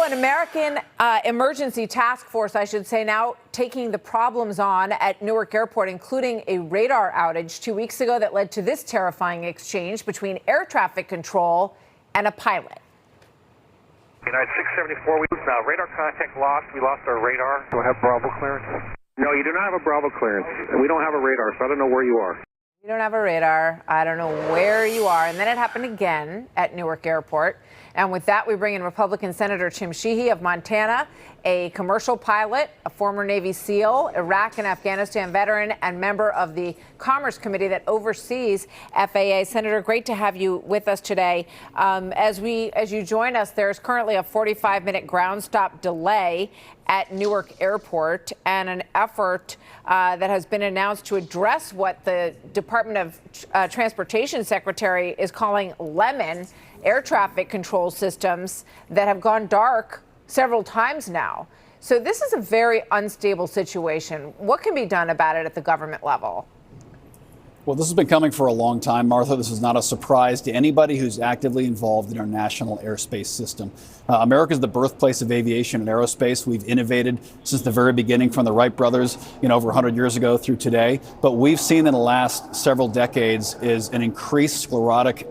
an American emergency task force, I should say, now taking the problems on at Newark Airport, including a radar outage 2 weeks ago that led to this terrifying exchange between air traffic control and a pilot. United 674, we now radar contact lost. We lost our radar. Do I have Bravo clearance? No, you do not have a Bravo clearance. And we don't have a radar, so I don't know where you are. You don't have a radar. I don't know where you are. And then it happened again at Newark Airport. And with that, we bring in Republican Senator Tim Sheehy of Montana, a commercial pilot, a former Navy SEAL, Iraq and Afghanistan veteran, and member of the Commerce Committee that oversees FAA. Senator, great to have you with us today. As you join us, there's currently a 45-minute ground stop delay at Newark Airport and an effort that has been announced to address what the Department of Transportation Secretary is calling lemon air traffic control systems that have gone dark several times now. So this is a very unstable situation. What can be done about it at the government level? Well, this has been coming for a long time, Martha. This is not a surprise to anybody who's actively involved in our national airspace system. America is the birthplace of aviation and aerospace. We've innovated since the very beginning, from the Wright brothers, over 100 years ago through today. But we've seen in the last several decades is an increased sclerotic,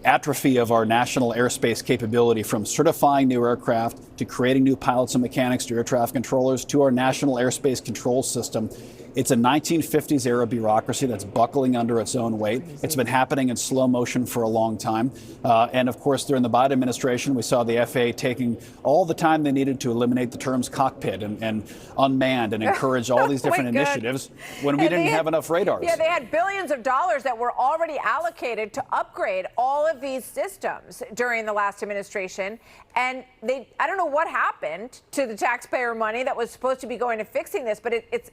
atrophy of our national airspace capability, from certifying new aircraft to creating new pilots and mechanics to air traffic controllers to our national airspace control system. It's a 1950s era bureaucracy that's buckling under its own weight. It's been happening in slow motion for a long time. And of course, during the Biden administration, we saw the FAA taking all the time they needed to eliminate the terms cockpit and unmanned and encourage all these different initiatives when we didn't have enough radars. Yeah, they had billions of dollars that were already allocated to upgrade all of these systems during the last administration. And I don't know what happened to the taxpayer money that was supposed to be going to fixing this, but it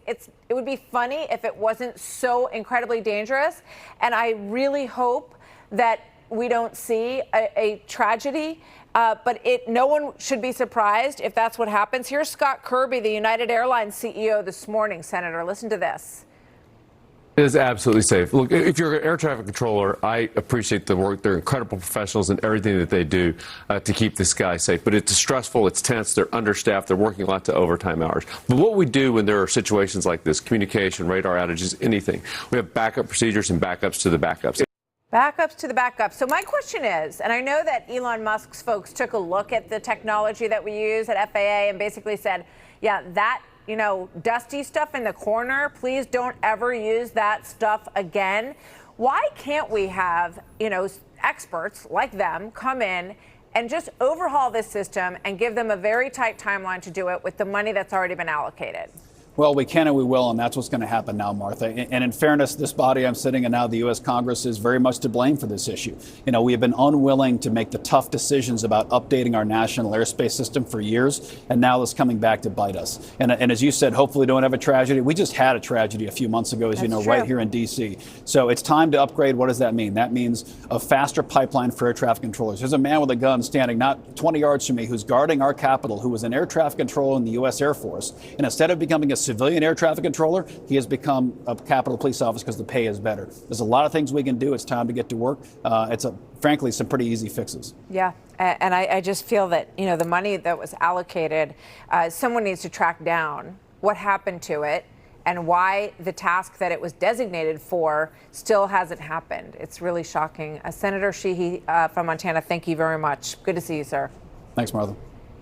would be funny if it wasn't so incredibly dangerous. And I really hope that we don't see a tragedy, but no one should be surprised if that's what happens. Here's Scott Kirby, the United Airlines CEO, this morning. Senator, listen to this. It is absolutely safe. Look, if you're an air traffic controller, I appreciate the work. They're incredible professionals in everything that they do to keep the sky safe. But it's stressful, it's tense, they're understaffed, they're working a lot of overtime hours. But what we do when there are situations like this, communication, radar outages, anything, we have backup procedures and backups to the backups. Backups to the backups. So my question is, and I know that Elon Musk's folks took a look at the technology that we use at FAA and basically said, yeah, that dusty stuff in the corner, please don't ever use that stuff again. Why can't we have, experts like them come in and just overhaul this system and give them a very tight timeline to do it with the money that's already been allocated? Well, we can and we will, and that's what's going to happen now, Martha. And in fairness, this body I'm sitting in now, the U.S. Congress, is very much to blame for this issue. We have been unwilling to make the tough decisions about updating our national airspace system for years, and now it's coming back to bite us. And as you said, hopefully don't have a tragedy. We just had a tragedy a few months ago, as you know, right here in D.C. So it's time to upgrade. What does that mean? That means a faster pipeline for air traffic controllers. There's a man with a gun standing not 20 yards from me who's guarding our Capitol, who was an air traffic controller in the U.S. Air Force. And instead of becoming a civilian air traffic controller, he has become a Capitol Police officer because the pay is better. There's a lot of things we can do. It's time to get to work. Frankly, some pretty easy fixes. Yeah, and I just feel that, the money that was allocated, someone needs to track down what happened to it and why the task that it was designated for still hasn't happened. It's really shocking. Senator Sheehy from Montana, thank you very much. Good to see you, sir. Thanks, Martha.